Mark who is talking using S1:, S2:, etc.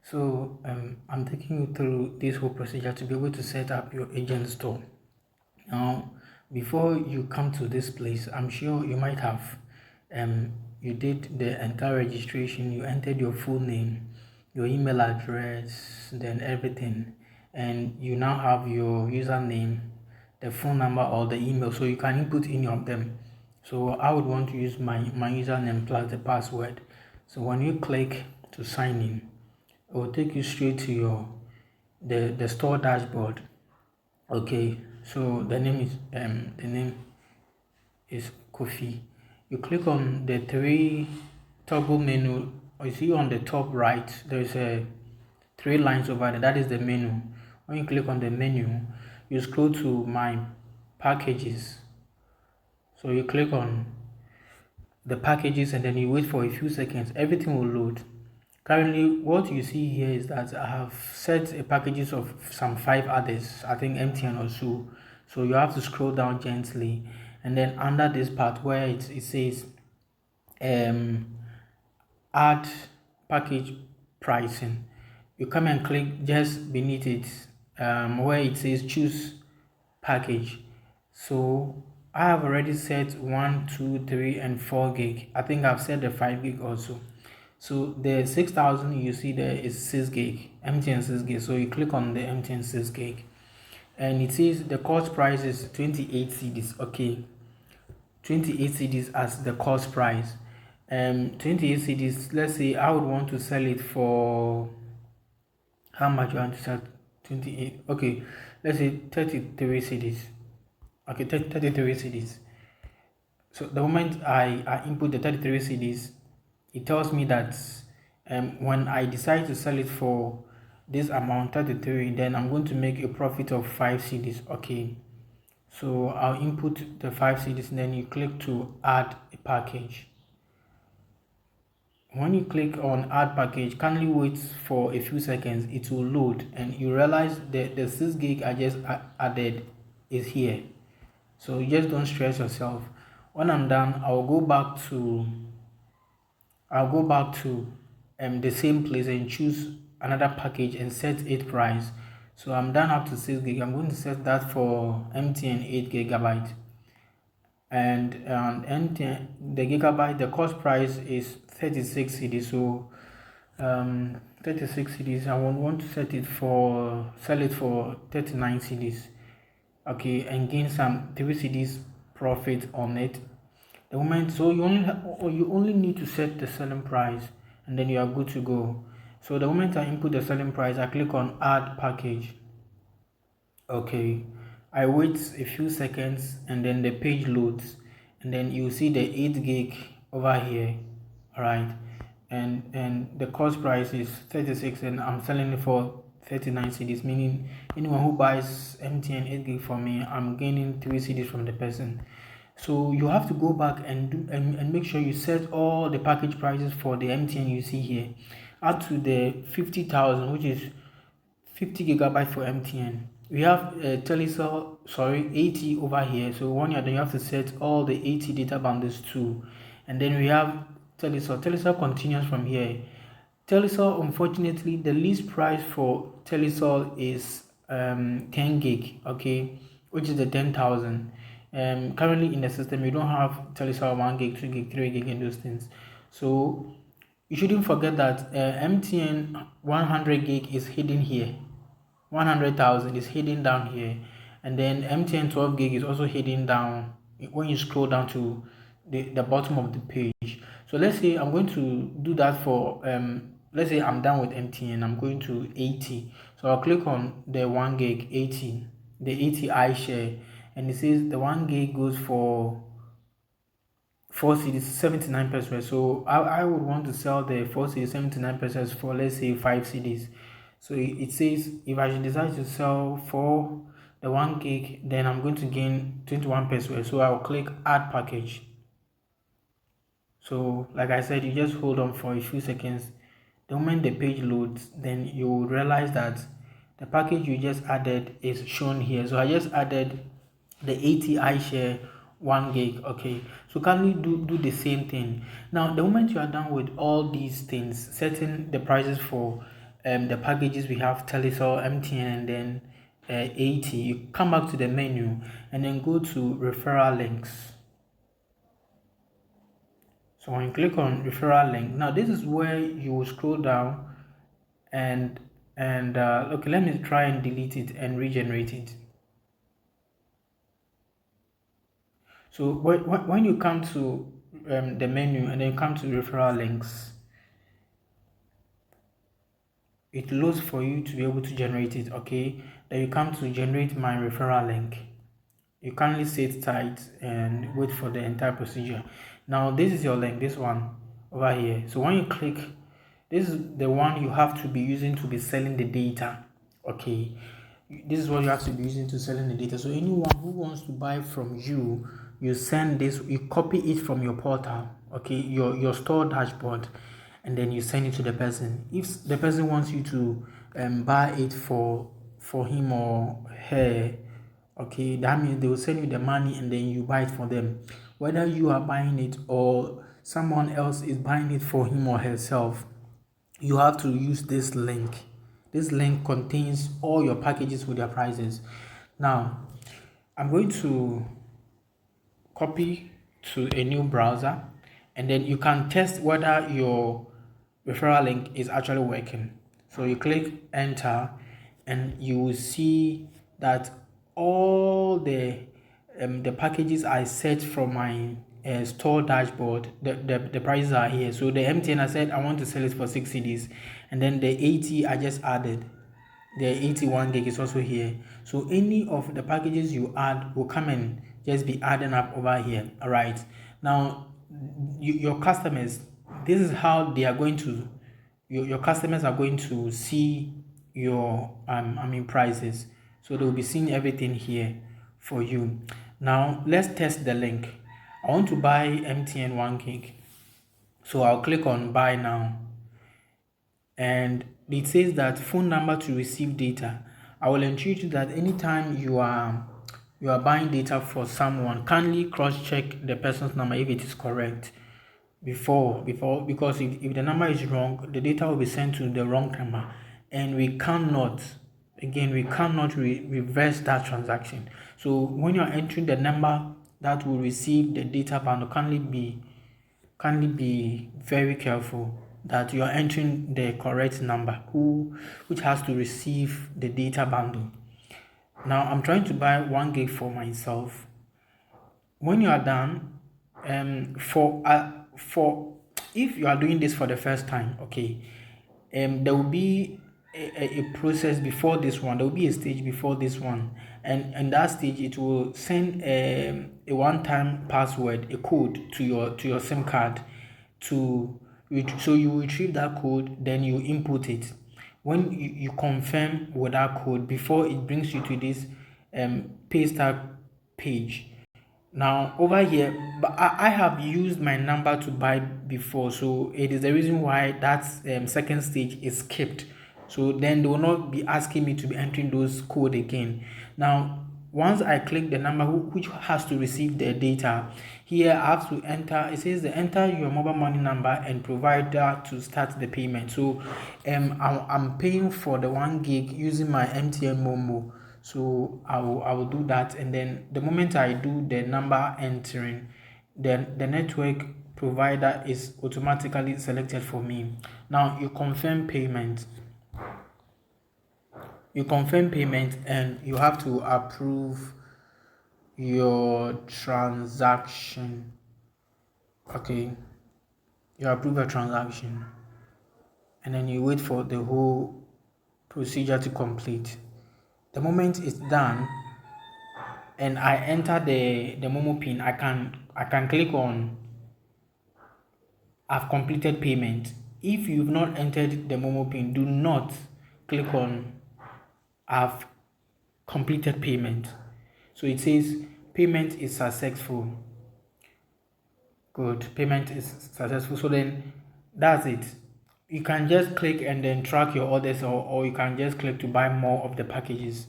S1: So I'm taking you through this whole procedure to be able to set up your agent store. Now, before you come to this place, I'm sure you might have you did the entire registration, you entered your full name, your email address, then everything, and you now have your username, the phone number or the email, so you can input any of them. So I would want to use my username plus the password. So when you click to sign in, it will take you straight to your the store dashboard. Okay, so the name is Kofi. You click on the three toggle menu, or you see on the top right there's a three lines over there. That is the menu. When you click on the menu, you scroll to my packages. So you click on the packages and then you wait for a few seconds. Everything will load. Currently, what you see here is that I have set a packages of some 5 others, I think MTN or so. So you have to scroll down gently, and then under this part where it says um, add package pricing, you come and click just beneath it where it says choose package. So I have already set 1, 2, 3, and 4 gig. I think I've set the 5 gig also. So the 6,000 you see there is 6 gig, MTN 6 gig. So you click on the MTN 6 gig, and it says the cost price is 28 cedis. Okay, 28 cedis as the cost price. 28 cedis. Let's say I would want to sell it for how much you want to sell 28. Okay, let's say 33 cedis. Okay, 33 cedis. So the moment I input the 33 cedis, it tells me that when I decide to sell it for this amount 33, then I'm going to make a profit of 5 cedis. Okay, so I'll input the 5 cedis and then you click to add a package. When you click on add package, kindly wait for a few seconds. It will load and you realize that the 6 gig I just added is here. So you just don't stress yourself. When I'm done, I'll go back to the same place and choose another package and set it price. So I'm done up to 6 gig. I'm going to set that for MTN 8 gigabyte. And MTN, the gigabyte, the cost price is 36 cedis. So 36 cedis, I won't want to sell it for 39 cedis. Okay, and gain some 3 cedis profit on it. The moment, so you only need to set the selling price and then you are good to go. So the moment I input the selling price, I click on add package. Okay, I wait a few seconds and then the page loads, and then you see the 8 gig over here. All right, and the cost price is 36 and I'm selling it for 39 cedis, meaning anyone who buys MTN 8 gig for me, I'm gaining 3 cedis from the person. So you have to go back and make sure you set all the package prices for the MTN you see here up to the 50,000, which is 50 gigabyte for MTN. We have Telecel, 80 over here. So when you're done, you have to set all the 80 data bundles too. And then we have Telecel. Telecel continues from here. Telecel, unfortunately, the least price for Telecel is 10 gig, okay, which is the 10,000. Currently in the system, you don't have Telecel 1 gig, 2 gig, 3 gig, and those things. So you shouldn't forget that MTN 100 gig is hidden here. 100,000 is hidden down here, and then MTN 12 gig is also hidden down when you scroll down to the bottom of the page. So let's say I'm going to do that for let's say I'm done with MTN, I'm going to 80. So I'll click on the 1 gig 80, the 80 iShare, and it says the 1 gig goes for 4 cedis 79 pesos. So I would want to sell the 4 cedis 79 pesos for, let's say, 5 cedis. So it says if I should decide to sell for the 1 gig, then I'm going to gain 21 pesos. So I'll click add package. So like I said, you just hold on for a few seconds. The moment the page loads, then you will realize that the package you just added is shown here. So I just added the 80 iShare 1 gig. Okay, so can we do the same thing now? The moment you are done with all these things, setting the prices for the packages we have Telecel, MTN, and then 80. You come back to the menu and then go to referral links. So when you click on referral link, now this is where you will scroll down and okay, let me try and delete it and regenerate it. So when you come to the menu and then come to referral links, it loads for you to be able to generate it. Okay, then you come to generate my referral link. You kindly sit tight and wait for the entire procedure. Now this is your link, this one over here. So when you click, this is the one you have to be using to be selling the data. Okay, this is what you have to be using to selling the data. So anyone who wants to buy from you, you send this, you copy it from your portal, okay, your store dashboard, and then you send it to the person. If the person wants you to buy it for him or her, okay, that means they will send you the money and then you buy it for them. Whether you are buying it or someone else is buying it for him or herself, you have to use this link. This link contains all your packages with their prices. Now I'm going to copy to a new browser, and then you can test whether your referral link is actually working. So you click enter and you will see that all the packages I set from my store dashboard, the prices are here. So the MTN, I said I want to sell it for 6 CDs, and then the 80 I just added, the 81 gig is also here. So any of the packages you add will come and just be adding up over here. All right, now your customers, this is how they are going to, your customers are going to see your prices. So they will be seeing everything here for you. Now let's test the link. I want to buy MTN 1 gig, so I'll click on buy now, and it says that phone number to receive data. I will entreat you that anytime you are buying data for someone, kindly cross check the person's number if it is correct before, because if the number is wrong, the data will be sent to the wrong number, and we cannot, again, we cannot reverse that transaction. So when you are entering the number that will receive the data bundle, kindly be very careful that you are entering the correct number which has to receive the data bundle. Now I'm trying to buy 1 gig for myself. When you are done, for if you are doing this for the first time, okay, there will be a process before this one. There will be a stage before this one, and that stage it will send a one-time password, a code to your SIM card. So you retrieve that code, then you input it. When you confirm with that code, before it brings you to this pay start page. Now over here, but I have used my number to buy before, so it is the reason why that second stage is skipped. So then they will not be asking me to be entering those code again. Now once I click the number which has to receive the data, here I have to enter, it says enter your mobile money number and provider to start the payment. So I'm paying for the 1 gig using my MTN Momo. So I will do that, and then the moment I do the number entering, then the network provider is automatically selected for me. Now you confirm payment. And you have to approve your transaction. Okay, you approve a transaction, and then you wait for the whole procedure to complete. The moment it's done and I enter the Momo pin, I can click on I've completed payment. If you've not entered the Momo pin, do not click on I've completed payment. So it says payment is successful. Good, payment is successful. So then that's it. You can just click and then track your orders, or you can just click to buy more of the packages.